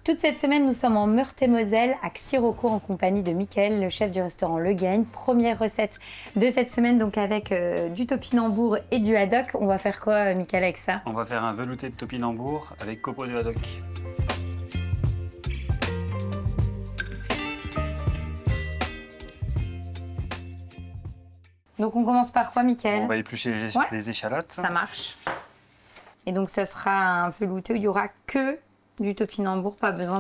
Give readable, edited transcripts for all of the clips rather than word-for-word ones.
Toute cette semaine, nous sommes en Meurthe-et-Moselle, à Xiroco, en compagnie de Mickaël, le chef du restaurant Le Gagne. Première recette de cette semaine, donc avec du topinambour et du haddock. On va faire quoi, Mickaël, avec ça? On va faire un velouté de topinambour avec copeaux de haddock. Donc on commence par quoi, Mickaël? On va éplucher Ouais. les échalotes. Ça marche. Et donc ça sera un velouté où il n'y aura que du topinambour, pas besoin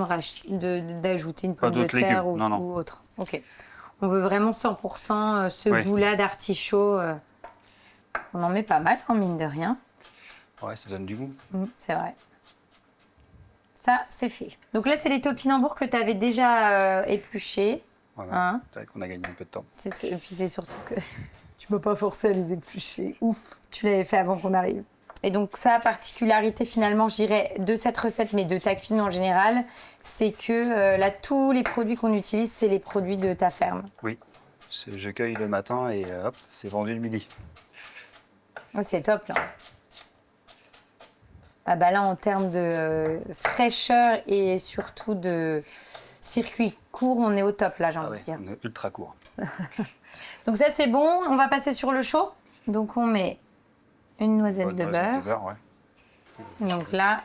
d'ajouter une Pas pomme de d'autres terre légumes, non. ou autre. Ok. On veut vraiment 100% ce Oui. goût-là d'artichaut. On en met pas mal, hein, mine de rien. Ouais, ça donne du goût. C'est vrai. Ça, c'est fait. Donc là, c'est les topinambours que tu avais déjà épluchés. Voilà. Hein. C'est vrai qu'on a gagné un peu de temps. Et puis c'est surtout que tu ne m'as pas forcé à les éplucher. Ouf, tu l'avais fait avant qu'on arrive. Et donc ça, particularité finalement, je dirais, de cette recette, mais de ta cuisine en général, c'est que là, tous les produits qu'on utilise, c'est les produits de ta ferme. Oui. Je cueille le matin et hop, c'est vendu le midi. Oh, c'est top, là. Ah bah là, en termes de fraîcheur et surtout de circuit court, on est au top, là, j'ai envie de dire. On est ultra court. Donc ça, c'est bon. On va passer sur le chaud. Donc on met une noisette de beurre. Ouais. Donc là,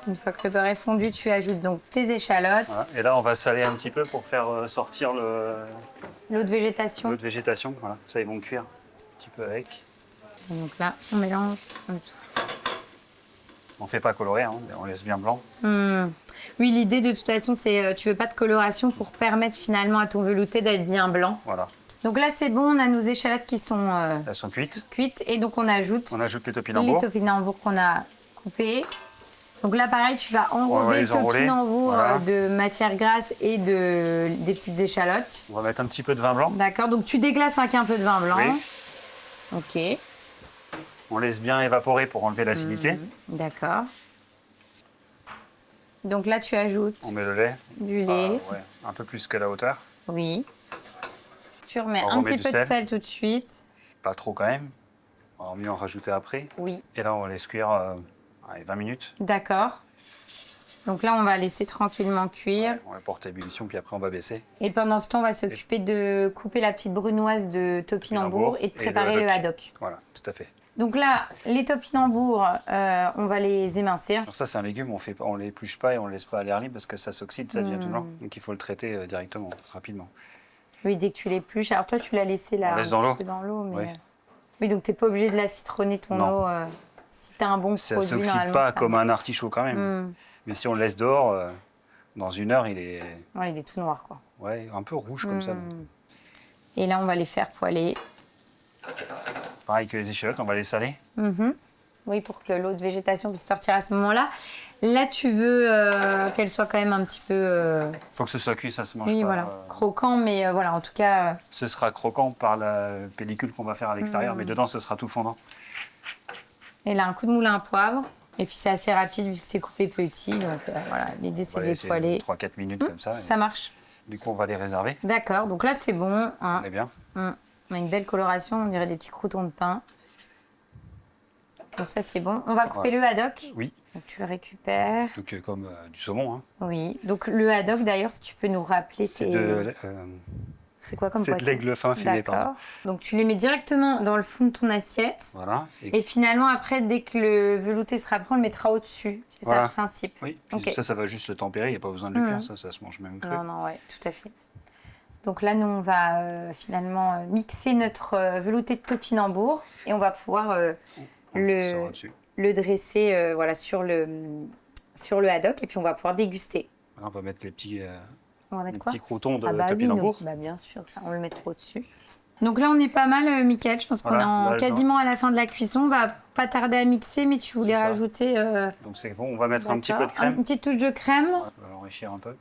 une fois que le beurre est fondu, tu ajoutes donc tes échalotes, Voilà. Et là, on va saler un petit peu pour faire sortir l'eau de végétation. l'eau de végétation. Voilà. Ça, ils vont cuire un petit peu avec. Et donc là, on mélange le tout. On ne fait pas colorer, hein, on laisse bien blanc. Oui, l'idée de toute façon, c'est tu veux pas de coloration pour permettre finalement à ton velouté d'être bien blanc. Voilà. Donc là, c'est bon, on a nos échalotes qui sont Elles sont cuites. cuites. Et donc on ajoute On ajoute les les topinambours. topinambours qu'on a coupés. Donc là, pareil, tu vas On va enrober les le enrouler. topinambour Voilà. de matière grasse et des petites échalotes. On va mettre un petit peu de vin blanc. D'accord, donc tu déglaces avec un peu de vin blanc. Oui. Ok, On laisse bien évaporer pour enlever l'acidité. d'accord. Donc là, tu ajoutes On met le lait. du lait. Ouais, un peu plus que la hauteur. Oui. Tu remets On un remet petit du peu de sel. sel tout de suite. Pas trop quand même. On va mieux en rajouter après. Oui. Et là, on va laisse cuire 20 minutes. D'accord. Donc là, on va laisser tranquillement cuire. On va porter à ébullition, puis après, on va baisser. Et pendant ce temps, on va s'occuper de couper la petite brunoise de topinambour et de préparer le haddock. Voilà, tout à fait. Donc là, les topinambours, on va les émincer. Alors ça, c'est un légume, on ne l'épluche pas et on ne le laisse pas à l'air libre parce que ça s'oxyde, ça devient tout blanc. Donc il faut le traiter directement, rapidement. Oui, dès que tu l'épluches. Alors toi, tu l'as laissé là, On laisse un dans petit l'eau. peu dans l'eau. Mais... Oui. Oui, donc tu n'es pas obligé de la citronner ton Non. eau. Si tu as un bon Ça produit, ne s'oxyde normalement, pas ça comme va. un artichaut quand même. Mais si on le laisse dehors, dans 1 heure, il est Ouais, il est tout noir, quoi. un peu rouge comme ça. Et là, on va les faire poêler. Pareil que les échalotes, on va les saler. Oui, pour que l'eau de végétation puisse sortir à ce moment-là. Là, tu veux qu'elle soit quand même un petit peu... Il faut que ce soit cuit, ça se mange oui, pas. voilà, croquant, mais voilà, en tout cas... Ce sera croquant par la pellicule qu'on va faire à l'extérieur, mais dedans, ce sera tout fondant. Et là, un coup de moulin à poivre. Et puis, c'est assez rapide vu que c'est coupé petit. Donc, voilà, l'idée, c'est de les poêler. 3-4 minutes comme ça. Ça marche. Du coup, on va les réserver. D'accord, donc là, c'est bon. Hein. On est bien. On a une belle coloration, on dirait des petits croûtons de pain. Donc ça, c'est bon. On va couper le haddock. Oui, Donc, tu le récupères. donc comme du saumon. Hein. Oui. Donc, le haddock, d'ailleurs, si tu peux nous rappeler, C'est c'est quoi comme de poisson? l'aigle fin filet. D'accord. Donc, tu les mets directement dans le fond de ton assiette. Voilà. Et finalement, après, dès que le velouté sera prêt, on le mettra au-dessus. C'est ça Voilà. le principe. Oui, puis Ok. ça va juste le tempérer, il n'y a pas besoin de le cuire, ça se mange même cru. Non, non, ouais, tout à fait. Donc là, nous, on va finalement mixer notre velouté de topinambour et on va pouvoir Ça va dessus. le dresser voilà, sur le haddock et puis on va pouvoir déguster. Voilà, on va mettre les petits, On va mettre quoi? croutons de Ah bah oui, topinambour. bah bien sûr, ça, on le mettra au-dessus. Donc là, on est pas mal, Mickaël. Je pense qu'on Voilà, est là, quasiment à la fin de la cuisson. On va pas tarder à mixer, mais tu voulais C'est ça. rajouter... Donc c'est bon, on va mettre un petit peu de d'accord, crème. une petite touche de crème. On va l'enrichir un peu.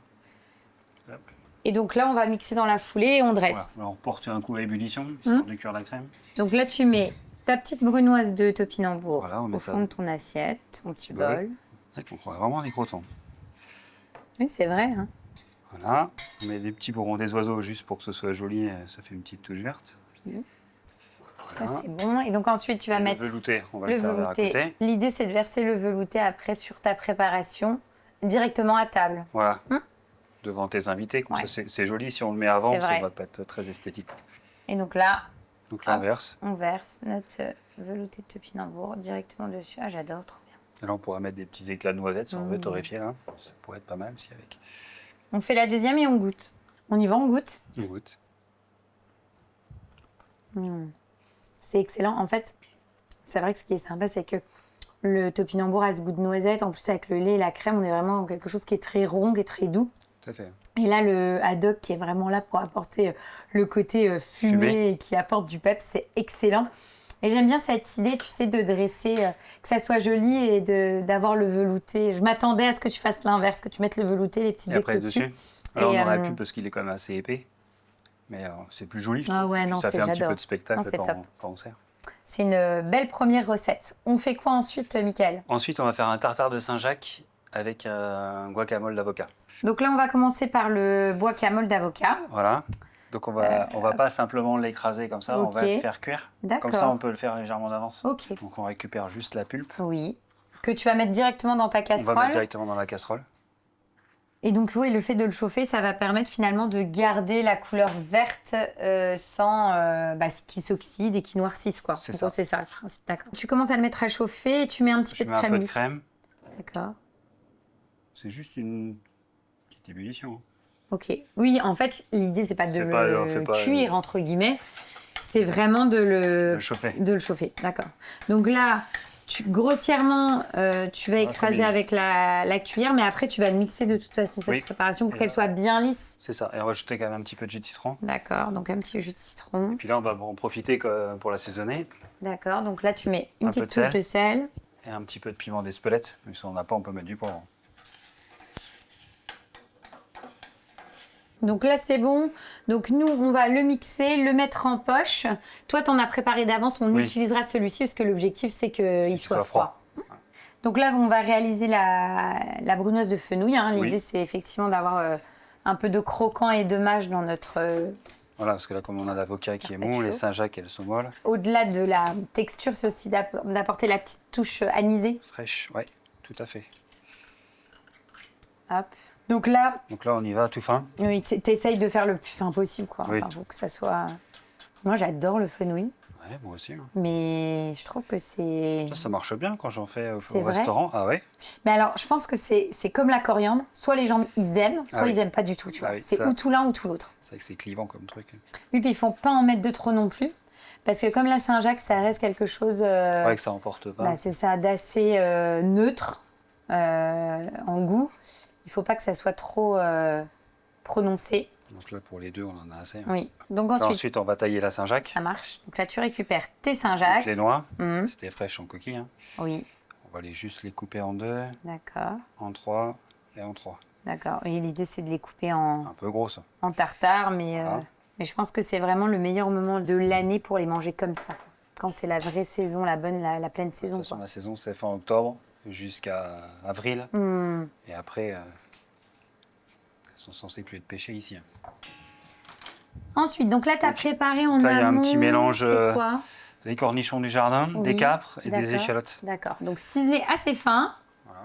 Hop. Et donc là, on va mixer dans la foulée et on Voilà. dresse. Alors, on porte un coup à ébullition, histoire de cuire la crème. Donc là, tu mets ta petite brunoise de topinambour Voilà, on met au ça fond de ton assiette, ton petit bol. bol. C'est qu'on croit vraiment des croûtons. Oui, c'est vrai. Hein. Voilà, on met des petits bourrons des oiseaux juste pour que ce soit joli, ça fait une petite touche verte. Ça, c'est bon. Et donc ensuite, tu vas mettre Le velouté, on va le le servir à velouté. côté. L'idée, c'est de verser le velouté après sur ta préparation directement à table. Voilà. Devant tes invités. Comme Ouais. ça, c'est joli. Si on le met avant, C'est ça vrai. va pas être très esthétique. Et donc là, Donc là, on hop, verse. on verse notre velouté de topinambour directement dessus. Ah, j'adore, trop bien. Et là, on pourra mettre des petits éclats de noisettes si on veut torréfier là. Ça pourrait être pas mal aussi avec. On fait la deuxième et on goûte. On y va, on goûte. On goûte. C'est excellent. En fait, c'est vrai que ce qui est sympa, c'est que le topinambour a ce goût de noisette. En plus, avec le lait et la crème, on est vraiment dans quelque chose qui est très rond et très doux. Tout à fait. Et là, le haddock qui est vraiment là pour apporter le côté fumé et qui apporte du peps, c'est excellent. Et j'aime bien cette idée, tu sais, de dresser, que ça soit joli et d'avoir le velouté. Je m'attendais à ce que tu fasses l'inverse, que tu mettes le velouté, les petites Et après, décos dessus. Alors, Et, on aurait pu parce qu'il est quand même assez épais. Mais c'est plus joli. Je Ah trouve. ouais, non, ça fait un petit j'adore. peu de spectacle Non, c'est quand, top. quand on sert. C'est une belle première recette. On fait quoi ensuite, Mickaël? Ensuite, on va faire un tartare de Saint-Jacques avec un guacamole d'avocat. Donc là, on va commencer par le guacamole d'avocat. Voilà. Donc on va pas simplement l'écraser comme ça, on va Ok. le faire cuire. D'accord. Comme ça, on peut le faire légèrement d'avance. Ok. Donc on récupère juste la pulpe. Oui. Que tu vas mettre directement dans ta On va casserole. mettre directement dans la casserole. Et donc, oui, le fait de le chauffer, ça va permettre finalement de garder la couleur verte sans qu'il s'oxyde et qu'il noircisse, quoi. C'est En ça. gros, c'est ça le principe, d'accord. Tu commences à le mettre à chauffer et tu mets un petit Je peu mets de un crème. peu de liquide. crème. D'accord. C'est juste une petite ébullition. Ok. Oui, en fait, l'idée, c'est pas de C'est le pas- on fait pas, cuire, entre guillemets. C'est vraiment de Le chauffer. de le chauffer, d'accord. Donc là, grossièrement, tu vas écraser bien. avec la cuillère, mais après, tu vas le mixer de toute façon, cette Oui. préparation, pour Et qu'elle là- soit bien lisse. C'est ça. Et on va ajouter quand même un petit peu de jus de citron. D'accord, donc un petit jus de citron. Puis là, on va en profiter pour l'assaisonner. D'accord, donc là, tu mets une Un peu petite de touche de sel. Et un petit peu de piment d'Espelette. Mais si on n'a pas, on peut mettre du poivre. Donc là, c'est bon. Donc nous, on va le mixer, le mettre en poche. Toi, tu en as préparé d'avance. On Oui. utilisera celui-ci parce que l'objectif, c'est C'est qu'il qu'il soit soit froid. Donc là, on va réaliser la brunoise de fenouil. Hein. L'idée, Oui. c'est effectivement d'avoir un peu de croquant et de mâche dans notre... Voilà, parce que là, comme on a l'avocat qui est Carpaccio. mou, les Saint-Jacques, elles sont molles. Au-delà de la texture, c'est aussi d'apporter la petite touche anisée. Fraîches, ouais, tout à fait. Hop. Donc là, Donc là, on y va tout fin. oui, t'essayes de faire le plus fin possible, quoi. Oui. Enfin, faut que ça soit... Moi, j'adore le fenouil, Ouais, moi aussi. Hein. mais je trouve que c'est... Ça marche bien quand j'en fais C'est au vrai restaurant. Ah ouais. Mais alors, je pense que c'est comme la coriandre. Soit les gens, ils aiment, soit Ah oui. ils aiment pas du tout, tu Ah vois. oui, C'est ça. ou tout l'un ou tout l'autre. C'est vrai que c'est clivant comme truc. Oui, puis il faut pas en mettre de trop non plus. Parce que comme la Saint-Jacques, ça reste quelque chose... Ouais, que ça emporte pas. bah, c'est ça, d'assez neutre en goût. Il faut pas que ça soit trop prononcé. Donc là, pour les deux, on en a assez. Hein. Oui. Donc Là, ensuite, ensuite, on va tailler la Saint-Jacques. ça marche. Donc là, tu récupères tes Donc, Saint-Jacques. les noix, Mhm. c'était fraîches en coquille. Hein. Oui, On va juste les couper en deux, d'accord. en trois et en trois. D'accord. Et l'idée, c'est de les couper en Un peu grosses. tartare, mais Voilà. je pense que c'est vraiment le meilleur moment de l'année pour les manger comme ça. Quand c'est la vraie saison, la bonne, la pleine De saison. toute façon, Quoi. la saison, c'est fin octobre jusqu'à avril. Hmm. Et après, elles sont censées plus être pêchées ici. Hein. Ensuite, donc là, tu as préparé en là, il y a un amont, petit mélange, c'est quoi? Les cornichons du jardin, Oui, des capres et des d'accord. échalotes. D'accord. Donc ciselé assez fin. Voilà.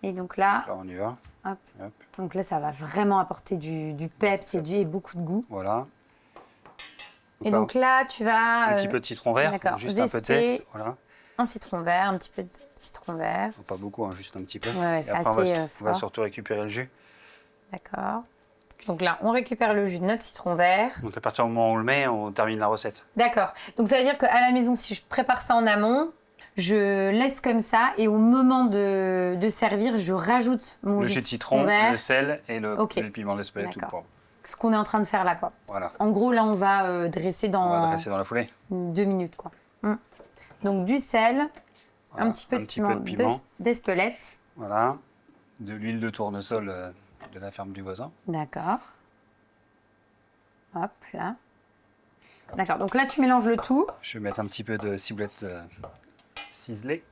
Et donc là, Là, on y va. hop. Hop. Donc là, ça va vraiment apporter du peps et beaucoup de goût. Voilà. Et donc là, tu vas... un petit peu de citron vert, d'accord. juste un peu de Zester. zeste. Voilà. un citron vert, un petit peu de citron vert. Non, pas beaucoup, hein, juste un petit peu. Ouais, Et c'est après, assez on va fort. surtout récupérer le jus. D'accord. Donc là, on récupère le jus de notre citron vert. Donc à partir du moment où on le met, on termine la recette. D'accord. Donc ça veut dire qu'à la maison, si je prépare ça en amont, je laisse comme ça et au moment de servir, je rajoute mon Le jus jus de de citron, vert. le sel et le, Ok. et le piment d'Espelette ou le D'accord. poivre. Ce qu'on est en train de faire là, quoi. Voilà. En gros, là, on va dresser On dans va dresser dans la foulée. 2 minutes, quoi. Donc du sel, Voilà. un petit peu de piment d'Espelette. Voilà. De l'huile de tournesol de la ferme du voisin. D'accord. Hop, là. D'accord, donc là, tu mélanges le tout. Je vais mettre un petit peu de ciboulette ciselée.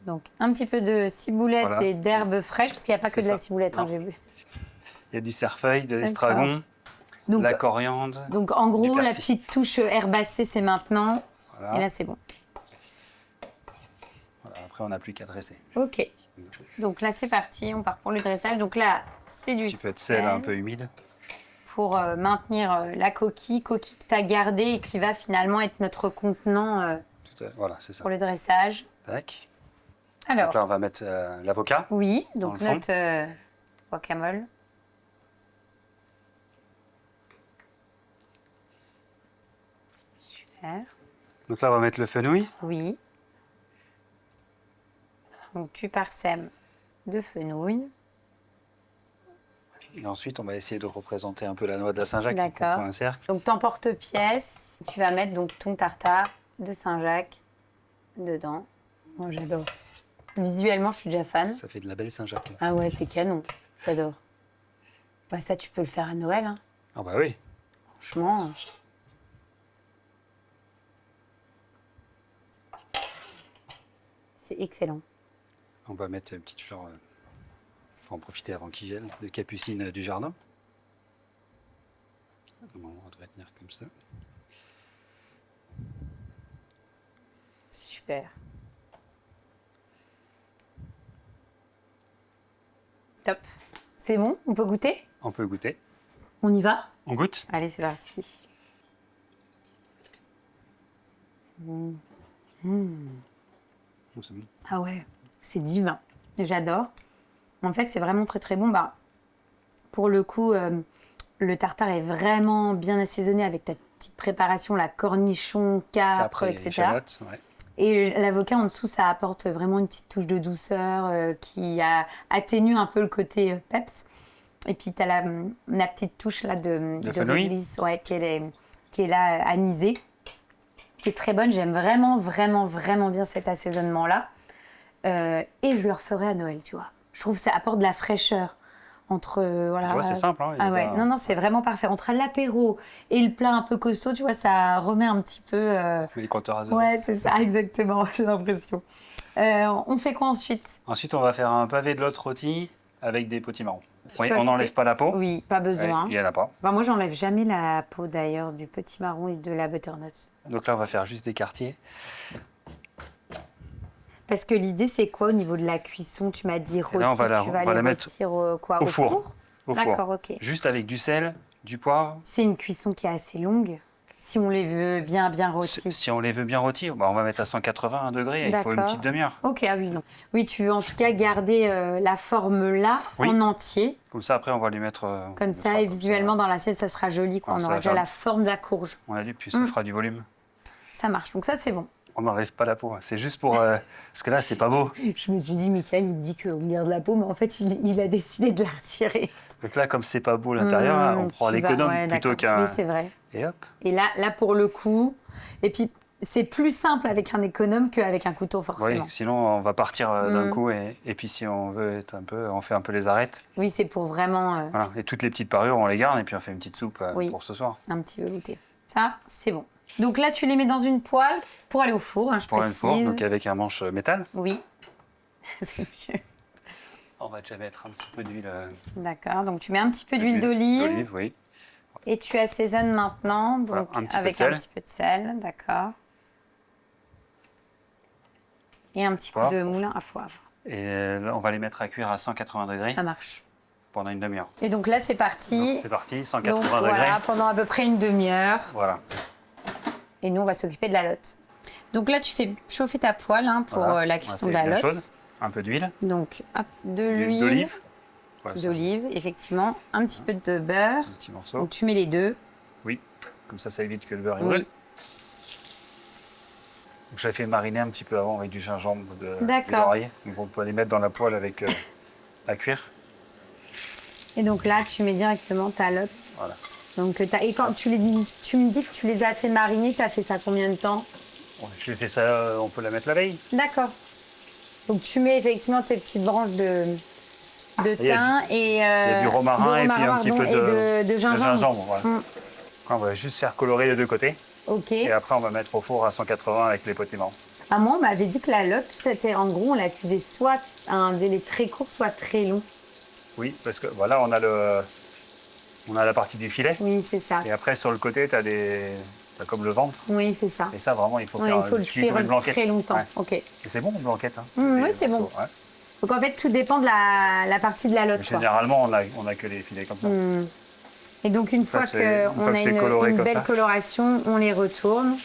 Donc, un petit peu de ciboulette Voilà. et d'herbes fraîches, parce qu'il n'y a pas que C'est de la ça. ciboulette, hein, Non. j'ai vu. Il y a du cerfeuil, de l'estragon, Donc, la coriandre. donc, en gros, la persil. petite touche herbacée, c'est maintenant. Voilà. Et là, c'est bon. Voilà. Après, on n'a plus qu'à dresser. Ok. Donc là, c'est parti, on part pour le dressage. Donc là, c'est du Un petit peu de sel un peu humide. pour maintenir la coquille que tu as gardée et qui va finalement être notre contenant Voilà, c'est ça. pour le dressage. Tac. Alors, Donc là, on va mettre l'avocat. oui, dans donc le fond. notre guacamole. Super. Donc là, on va mettre le fenouil. Oui. Donc tu parsèmes de fenouil. Et ensuite, on va essayer de représenter un peu la noix de la Saint-Jacques. D'accord. Pour un cercle. Donc ton porte-pièce, tu vas mettre donc ton tartare de Saint-Jacques dedans. Moi j'adore. Visuellement, je suis déjà fan. Ça fait de la belle Saint-Jacques. Ah ouais, c'est canon. J'adore. Bah ça, tu peux le faire à Noël. Hein. Ah bah oui. Franchement. C'est excellent. On va mettre une petite fleur. Faut en profiter avant qu'il gèle. De capucine du jardin. Normalement, on devrait tenir comme ça. Super. Top. C'est bon? On peut goûter? On peut goûter. On y va? On goûte? Allez, c'est parti. Oh, c'est bon. Ah ouais, c'est divin. J'adore. En fait, c'est vraiment très très bon. Bah, pour le coup, le tartare est vraiment bien assaisonné avec ta petite préparation, la cornichon, capre, Après, etc. échalotes, ouais. Et l'avocat en dessous, ça apporte vraiment une petite touche de douceur qui atténue un peu le côté peps. Et puis, tu as la petite touche là de fenouil. réglisse, ouais, qui est là anisée, qui est très bonne. J'aime vraiment, vraiment, vraiment bien cet assaisonnement-là. Et je le referai à Noël, tu vois. Je trouve que ça apporte de la fraîcheur. Entre, voilà, Tu vois, c'est simple. Hein, il y a ah ouais, pas- non, c'est vraiment parfait. Entre l'apéro et le plat un peu costaud, tu vois, ça remet un petit peu... Les compteurs à zéro. Ouais, c'est ça, exactement, j'ai l'impression. On fait quoi ensuite? Ensuite, on va faire un pavé de l'autre rôti avec des potimarrons. Oui, peux on le n'enlève couper? pas la peau. Oui, pas besoin. Il n'y en a pas. Enfin, moi, j'enlève jamais la peau d'ailleurs du petit marron et de la butternut. Donc là, on va faire juste des quartiers. Parce que l'idée, c'est quoi au niveau de la cuisson? Tu m'as dit rôti, là, on va tu vas les mettre rôtir quoi, au four. Au four. D'accord, ok. Juste avec du sel, du poivre. C'est une cuisson qui est assez longue, si on les veut bien rôtis. Si on les veut bien rôtis, bah, on va mettre à 180 degrés. Il faut une D'accord. petite demi-heure. Ok, ah oui, non. Oui, tu veux en tout cas garder la forme là, Oui. en entier. Comme ça, après, on va lui mettre... Comme ça, et visuellement, dans l'assiette, ça sera joli. Quoi. Ah, On ça aura va déjà faire- la forme de la courge. On a dit, puis ça fera du volume. Ça marche, donc ça, c'est bon. On n'enlève pas la peau. C'est juste pour... parce que là, c'est pas beau. Je me suis dit, Michael, il me dit qu'on garde la peau, mais en fait, il a décidé de la retirer. Donc là, comme c'est pas beau l'intérieur, on prend l'économe plutôt qu'un... Oui, c'est vrai. Et hop. Et là, pour le coup, et puis, c'est plus simple avec un économe qu'avec un couteau, forcément. Oui, sinon, on va partir d'un coup. Et puis, si on veut être un peu... On fait un peu les arêtes. Oui, c'est pour vraiment Voilà. Et toutes les petites parures, on les garde. Et puis, on fait une petite soupe Oui. pour ce soir. un petit velouté. Ça, c'est bon. Donc là, tu les mets dans une poêle pour aller au four, hein, je Pour le précise. four, donc avec un manche métal. Oui, c'est mieux. On va déjà mettre un petit peu d'huile. D'accord, donc tu mets un petit peu d'huile d'olive D'olive, oui. et tu assaisonnes maintenant donc Voilà, un petit peu avec de sel. un petit peu de sel, d'accord. Et un petit coup Poivre. de moulin à poivre. Et là, on va les mettre à cuire à 180 degrés Ça marche. pendant une demi-heure. Et donc là, c'est parti. Donc c'est parti, Donc 180 degrés. voilà, pendant à peu près une demi-heure. Voilà. Et nous, on va s'occuper de la lotte. Donc là, tu fais chauffer ta poêle hein, pour Voilà. la On cuisson fait de la bien lotte. chaude. Un peu d'huile. Donc, hop, de D'huile l'huile. d'olive. Voilà, ça, D'olive, effectivement. Un petit peu de beurre. un petit morceau. Donc tu mets les deux. Oui. Comme ça évite que le beurre Oui. brûle. Donc, j'avais fait mariner un petit peu avant avec du gingembre, de D'accord. laurier. Donc on peut les mettre dans la poêle avec à cuire. Et donc là, tu mets directement ta lotte. Voilà. Donc, et quand tu me dis que tu les as fait mariner, tu as fait ça combien de temps? Bon, j'ai fait ça, on peut la mettre la veille. D'accord. Donc tu mets effectivement tes petites branches de Il y a thym et Il y a du romarin et puis un petit peu de gingembre. voilà. Mm. On va juste faire colorer les deux côtés. Ok. Et après, on va mettre au four à 180 avec les potiments. À moi, on m'avait dit que la lotte, c'était en gros, on la cuisait soit à un délai très court, soit très long. Oui, parce que voilà, on a la partie du filet. Oui, c'est ça. Et après, sur le côté, tu as comme le ventre. Oui, c'est ça. Et ça, vraiment, il faut Ouais, faire il faut le cuire cuire comme une blanquette. très longtemps. Ouais. Ok. Et c'est bon, une blanquette. Hein. Oui, Les c'est bon. morceaux, ouais. Donc en fait, tout dépend de la partie de la lotte. Quoi. Généralement, on a que les filets comme ça. Et donc une fois qu'on a une belle coloration, on les retourne.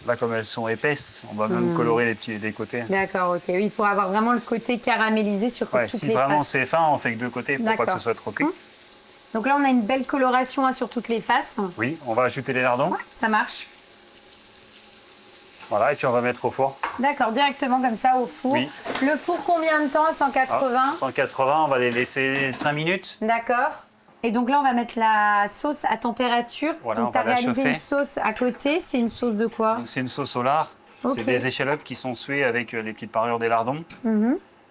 Là, comme elles sont épaisses, on va même colorer les petits des côtés. D'accord, ok. Oui, pour avoir vraiment le côté caramélisé sur toutes les faces. Si vraiment c'est fin, on fait que 2 côtés pour pas que ce soit trop cuit. Donc là, on a une belle coloration sur toutes les faces. Oui, on va ajouter les lardons. Ouais, ça marche. Voilà, et puis on va mettre au four. D'accord, directement comme ça au four. Oui. Le four, combien de temps à 180 180, on va les laisser 5 minutes. D'accord. Et donc là, on va mettre la sauce à température. Voilà, donc tu as on va la réalisé chauffer. une sauce à côté. C'est une sauce de quoi? C'est une sauce au lard. Ok. C'est des échalotes qui sont suées avec les petites parures des lardons.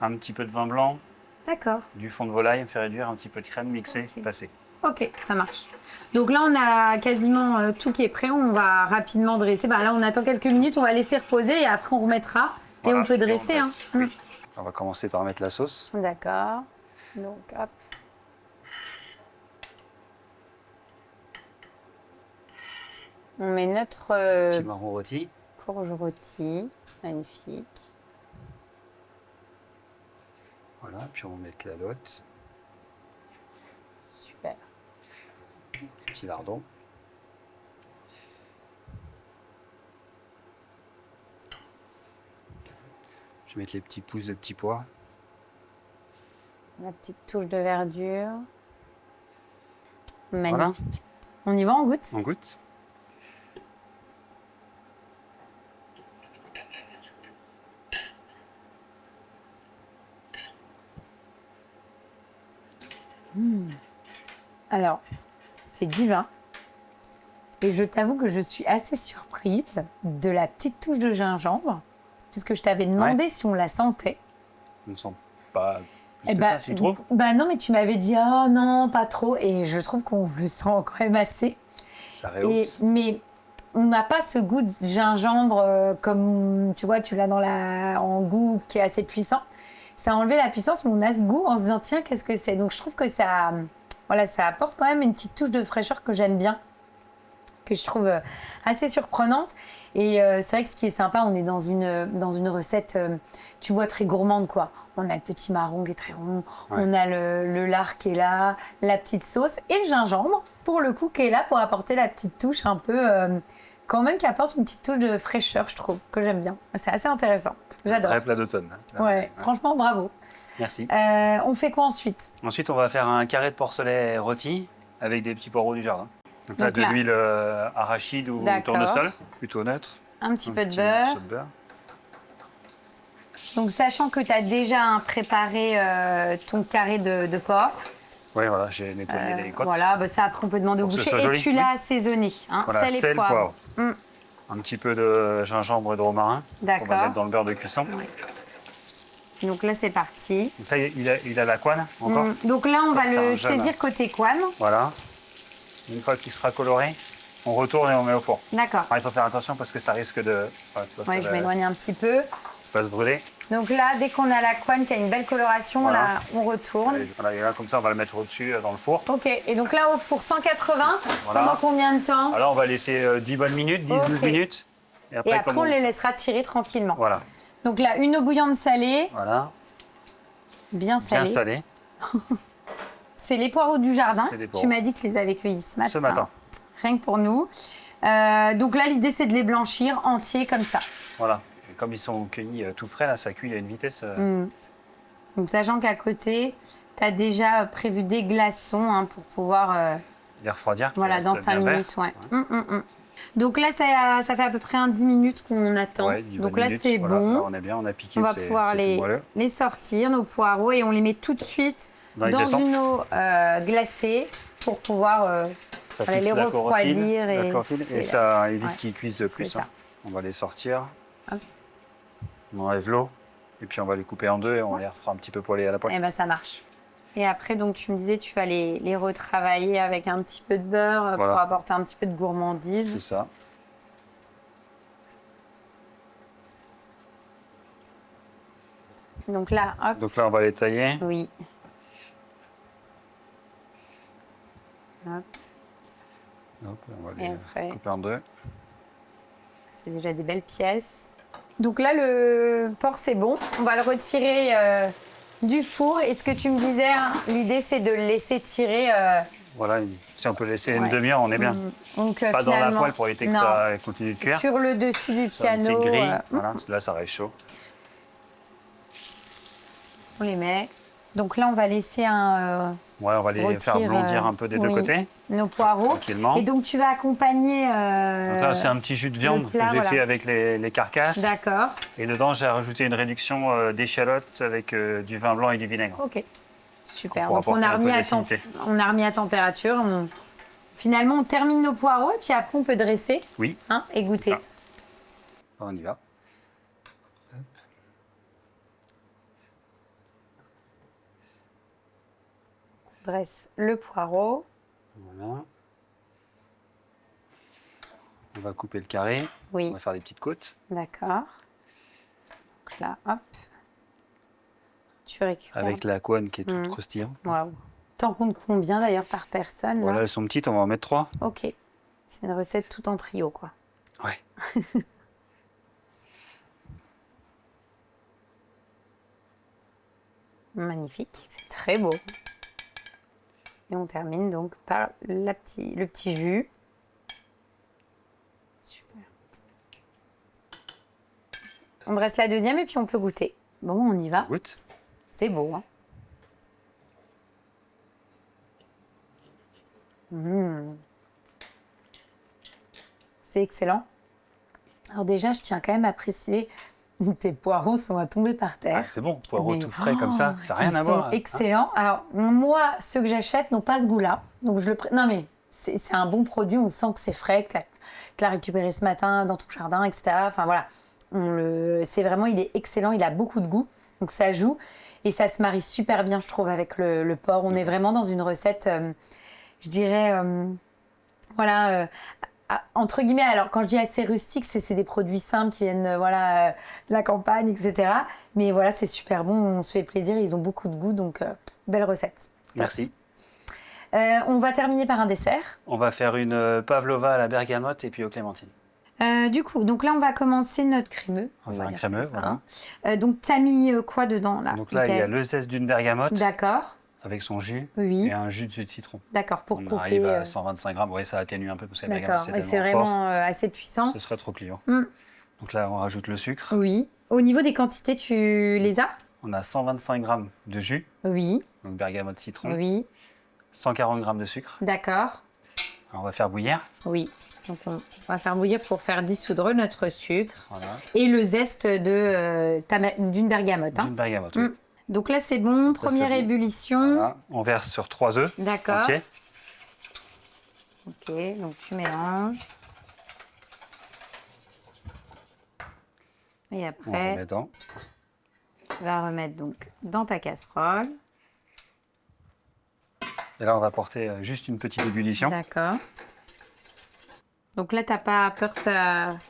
Un petit peu de vin blanc, D'accord. du fond de volaille, on fait réduire, un petit peu de crème mixée, passé. Ok, ça marche. Donc là, on a quasiment tout qui est prêt. On va rapidement dresser. Bah, là, on attend quelques minutes, on va laisser reposer et après, on remettra. Voilà, et on peut dresser. Oui. On va commencer par mettre la sauce. D'accord. Donc, hop. On met notre Petit marron rôti. courge rôtie. Magnifique. Voilà, puis on va mettre la lotte, Super. petit lardon. Je vais mettre les petits pousses de petits pois. La petite touche de verdure. Magnifique. On y va, on goûte? On goûte. Alors, c'est divin. Et je t'avoue que je suis assez surprise de la petite touche de gingembre, puisque je t'avais demandé si on la sentait. On ne sent pas plus Eh que ça, tu trouves? bah non, mais tu m'avais dit oh non, pas trop. Et je trouve qu'on le sent quand même assez. Ça rehausse. Mais on n'a pas ce goût de gingembre comme tu vois, tu l'as en goût qui est assez puissant. Ça a enlevé la puissance, mais on a ce goût en se disant tiens, qu'est-ce que c'est? Donc je trouve que ça apporte quand même une petite touche de fraîcheur que j'aime bien, que je trouve assez surprenante. Et c'est vrai que ce qui est sympa, on est dans une recette, tu vois, très gourmande, quoi. On a le petit marron qui est très rond, on a le lard qui est là, la petite sauce et le gingembre, pour le coup, qui est là pour apporter la petite touche un peu, quand même, qui apporte une petite touche de fraîcheur, je trouve, que j'aime bien. C'est assez intéressant. J'adore. Vrai plat d'automne. Ouais, franchement, bravo. Merci. On fait quoi ensuite? Ensuite, on va faire un carré de porcelet rôti avec des petits poireaux du jardin. Donc là, de l'huile arachide ou tournesol, plutôt neutre. Un petit peu de petit beurre. morceau de beurre. Donc, sachant que tu as déjà préparé ton carré de porc. Oui, voilà, j'ai nettoyé les côtes. Voilà, bah ça après on peut demander au Pour que ce boucher. soit Et joli. tu l'as assaisonné, hein, Voilà, sel et poivre. Un petit peu de gingembre et de romarin. On va D'accord. mettre dans le beurre de cuisson. Donc là, c'est parti. Donc là, il a la couenne encore. Donc là, on va faire le un jaune. saisir côté couenne. Voilà. Une fois qu'il sera coloré, on retourne et on met au four. D'accord. Alors, il faut faire attention parce que ça risque de Ouais, je m'éloigne un petit peu. va se brûler. Donc là, dès qu'on a la couenne qui a une belle coloration, Voilà. là, on retourne. Voilà, et là, comme ça, on va le mettre au-dessus dans le four. Ok, et donc là, au four 180, Voilà. pendant combien de temps? Alors, on va laisser 10 bonnes minutes, 10-12 Ok. minutes. Et après, comme on les laissera tirer tranquillement. Voilà, Donc là, une eau bouillante salée, voilà. bien salée. Bien salé. C'est les poireaux du jardin. C'est des poireaux. Tu m'as dit que tu les avais cueillis ce matin. Ce matin. Rien que pour nous. Donc là, l'idée, c'est de les blanchir entiers comme ça. Voilà. Et comme ils sont cueillis tout frais, là, ça cuit à une vitesse. Donc, sachant qu'à côté, tu as déjà prévu des glaçons pour pouvoir... Les refroidir. voilà, dans 5 minutes. Ouais. Donc là, ça fait à peu près 10 minutes qu'on attend. Ouais, 10 Donc bonnes là, minutes. c'est Voilà, bon. là, on est bien, on a piqué. On va c'est pouvoir tout moelleux. les sortir, nos poireaux, et on les met tout de suite Dans les dans glaçons. une eau glacée pour pouvoir Ça les fixe la refroidir. la chlorophylle, et ça évite qu'ils cuisent de C'est plus. ça. Hein. On va les sortir. Hop. On enlève l'eau. Et puis on va les couper en deux et on les refera un petit peu poêlés à la poêle. Eh ben, ça marche. Et après, donc, tu me disais, tu vas les retravailler avec un petit peu de beurre pour Voilà. apporter un petit peu de gourmandise. C'est ça. Donc là, hop. Donc là, on va les tailler. Oui. Hop. Hop, on va Et les après. couper en deux. C'est déjà des belles pièces. Donc là, le porc, c'est bon. On va le retirer du four. Et ce que tu me disais, hein, l'idée, c'est de le laisser tirer. Voilà, si on peut laisser une demi-heure, on est bien. Donc, pas dans la poêle pour éviter que ça continue de cuire. Sur le dessus du piano. Une petite grille, voilà, parce que là, ça reste chaud. On les met. Donc là, on va laisser un. Ouais, on va les faire blondir un peu des deux côtés. Nos poireaux. Tranquillement. Et donc, tu vas accompagner. Donc là, c'est un petit jus de viande que j'ai fait avec les carcasses. D'accord. Et dedans, j'ai rajouté une réduction d'échalotes avec du vin blanc et du vinaigre. Ok. Super. Donc on a remis à température. Finalement, on termine nos poireaux et puis après, on peut dresser. Oui. Hein, et goûter. Ah. On y va. On dresse le poireau. Voilà. On va couper le carré. Oui. On va faire des petites côtes. D'accord. Donc là, hop. Tu récupères. Avec la couenne qui est toute croustillante. Waouh. T'en comptes combien d'ailleurs par personne? Voilà, elles sont petites, on va en mettre 3. Ok. C'est une recette tout en trio, quoi. Ouais. Magnifique. C'est très beau. Et on termine donc par le petit jus. Super. On dresse la deuxième et puis on peut goûter. Bon, on y va. Goûte. C'est beau, hein. C'est excellent. Alors déjà, je tiens quand même à préciser, tes poireaux sont à tomber par terre. Ah, c'est bon, poireaux tout frais comme ça n'a rien à voir. Ils sont excellents. Alors moi, ceux que j'achète n'ont pas ce goût-là. Donc non mais c'est un bon produit, on sent que c'est frais, que tu l'as récupéré ce matin dans ton jardin, etc. Enfin voilà, c'est vraiment, il est excellent, il a beaucoup de goût. Donc ça joue et ça se marie super bien, je trouve, avec le porc. On est vraiment dans une recette, je dirais, voilà, entre guillemets. Alors quand je dis assez rustique, c'est des produits simples qui viennent, de la campagne, etc. Mais voilà, c'est super bon, on se fait plaisir, ils ont beaucoup de goût, donc belle recette. Merci. On va terminer par un dessert. On va faire une pavlova à la bergamote et puis aux clémentines. Du coup, donc là, on va commencer notre crémeux. On va faire un crémeux, voilà. Donc, tu as mis quoi dedans là? Donc là, il y a le zeste d'une bergamote. D'accord. Avec son jus. Oui. Et un jus de citron. D'accord, pour on couper. On arrive à 125 grammes. Oui, ça atténue un peu parce que la bergamote, c'est tellement c'est vraiment assez puissant. Ce serait trop client. Donc là, on rajoute le sucre. Oui. Au niveau des quantités, tu les as? On a 125 grammes de jus. Oui. Donc bergamote, citron. Oui. 140 grammes de sucre. D'accord. On va faire bouillir. Oui. Donc on va faire bouillir pour faire dissoudre notre sucre. Voilà. Et le zeste d'une bergamote. D'une bergamote, oui. Donc là, c'est bon. Première ébullition. Voilà. On verse sur 3 œufs. D'accord. Entiers. Ok, donc tu mélanges. Et après, tu vas remettre donc dans ta casserole. Et là, on va porter juste une petite ébullition. D'accord. Donc là, tu n'as pas peur que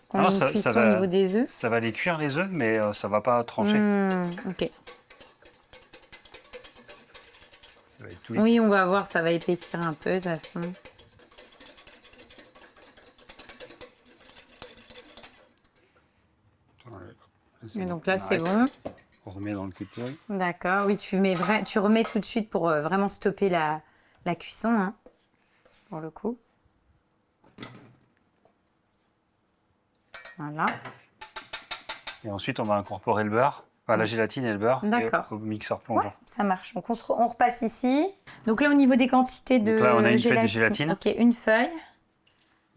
qu'on ait une cuisson au niveau des œufs? Ça va les cuire, les œufs, mais ça ne va pas trancher. Ok. Ça va être tout lisse. Oui, on va voir, ça va épaissir un peu de toute façon. Et donc là, c'est bon. On remet dans le couteau. D'accord. Oui, tu remets tout de suite pour vraiment stopper la cuisson, hein, pour le coup. Voilà. Et ensuite, on va incorporer le beurre, la gélatine et le beurre au mixeur plongeant. Ouais, ça marche. Donc, on repasse ici. Donc là, au niveau des quantités de gélatine. Donc là, on a une feuille de gélatine. Ok, une feuille.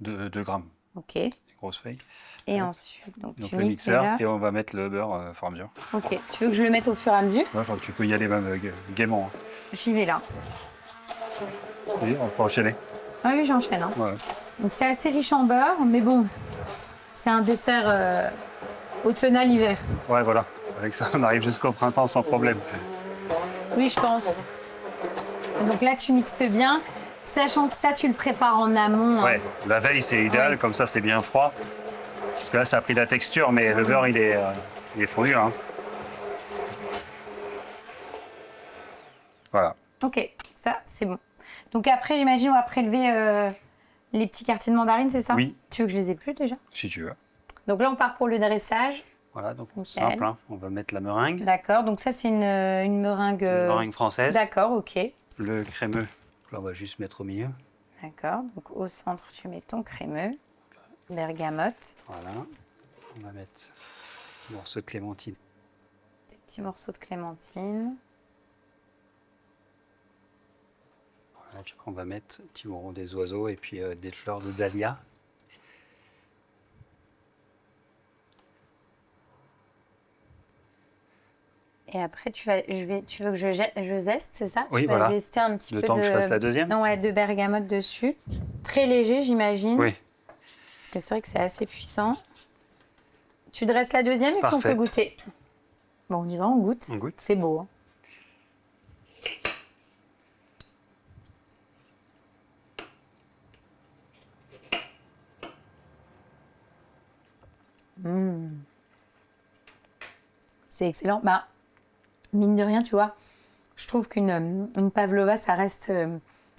2 grammes. Ok. Des grosses feuilles. Et ensuite, donc tu le mixeur et on va mettre le beurre au fur et à mesure. Ok. Tu veux que je le mette au fur et à mesure? Ouais, enfin, tu peux y aller même gaiement. J'y vais là. Oui, on peut enchaîner. Ah oui, j'enchaîne. Hein. Ouais. Donc c'est assez riche en beurre, mais bon, c'est un dessert automnal-hiver. Ouais, voilà. Avec ça, on arrive jusqu'au printemps sans problème. Oui, je pense. Donc là, tu mixes bien, sachant que ça, tu le prépares en amont. Ouais, la veille, c'est idéal, comme ça, c'est bien froid. Parce que là, ça a pris de la texture, mais le beurre, il est fondu. Hein. Voilà. Ok, ça, c'est bon. Donc après, j'imagine, on va prélever les petits quartiers de mandarine, c'est ça? Oui. Tu veux que je les épluche déjà? Si tu veux. Donc là, on part pour le dressage. Voilà, donc simple, hein. On va mettre la meringue. D'accord, donc ça, c'est une meringue... Une meringue française. D'accord, ok. Le crémeux, là, on va juste mettre au milieu. D'accord, donc au centre, tu mets ton crémeux. Bergamote. Voilà. On va mettre un petit morceau de clémentine. Des petits morceaux de clémentine. Voilà, puis après, on va mettre un petit bourron des oiseaux et puis des fleurs de dahlia. Et après, tu veux que je zeste, c'est ça? Oui, tu voilà. Vas zester un petit le peu temps que je fasse la deuxième. Non, ouais, de bergamote dessus. Très léger, j'imagine. Oui. Parce que c'est vrai que c'est assez puissant. Tu dresses la deuxième et Parfait. puis on peut goûter. Bon, on y va, on goûte. On goûte. C'est beau. Hein. C'est excellent. Bah, mine de rien, tu vois, je trouve une pavlova, ça reste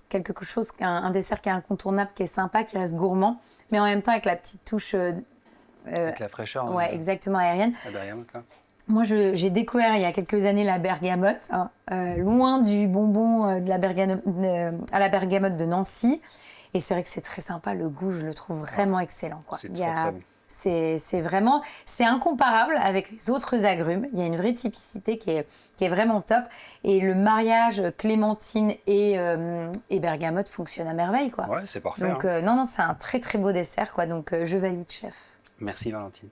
quelque chose, un dessert qui est incontournable, qui est sympa, qui reste gourmand, mais en même temps avec la petite touche... avec la fraîcheur. Ouais, exactement, aérienne. La bergamote, là. Moi, j'ai découvert il y a quelques années la bergamote, hein, loin du bonbon de à la bergamote de Nancy. Et c'est vrai que c'est très sympa, le goût, je le trouve vraiment excellent. Quoi. C'est très bon. C'est incomparable avec les autres agrumes. Il y a une vraie typicité qui est vraiment top. Et le mariage clémentine et bergamote fonctionne à merveille. Quoi. Ouais, c'est parfait. Donc, non, c'est un très très beau dessert. Quoi. Donc, je valide, chef. Merci Valentine.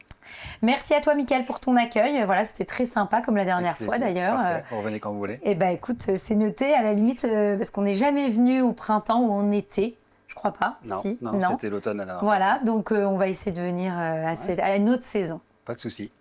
Merci à toi, Mickaël, pour ton accueil. Voilà, c'était très sympa, comme la dernière fois d'ailleurs. Revenez quand vous voulez. Eh bien, écoute, c'est noté, à la limite, parce qu'on n'est jamais venu au printemps ou en été. Je crois pas. Non, si. non, c'était l'automne à la dernière Voilà, donc on va essayer de venir à une autre saison. Pas de souci.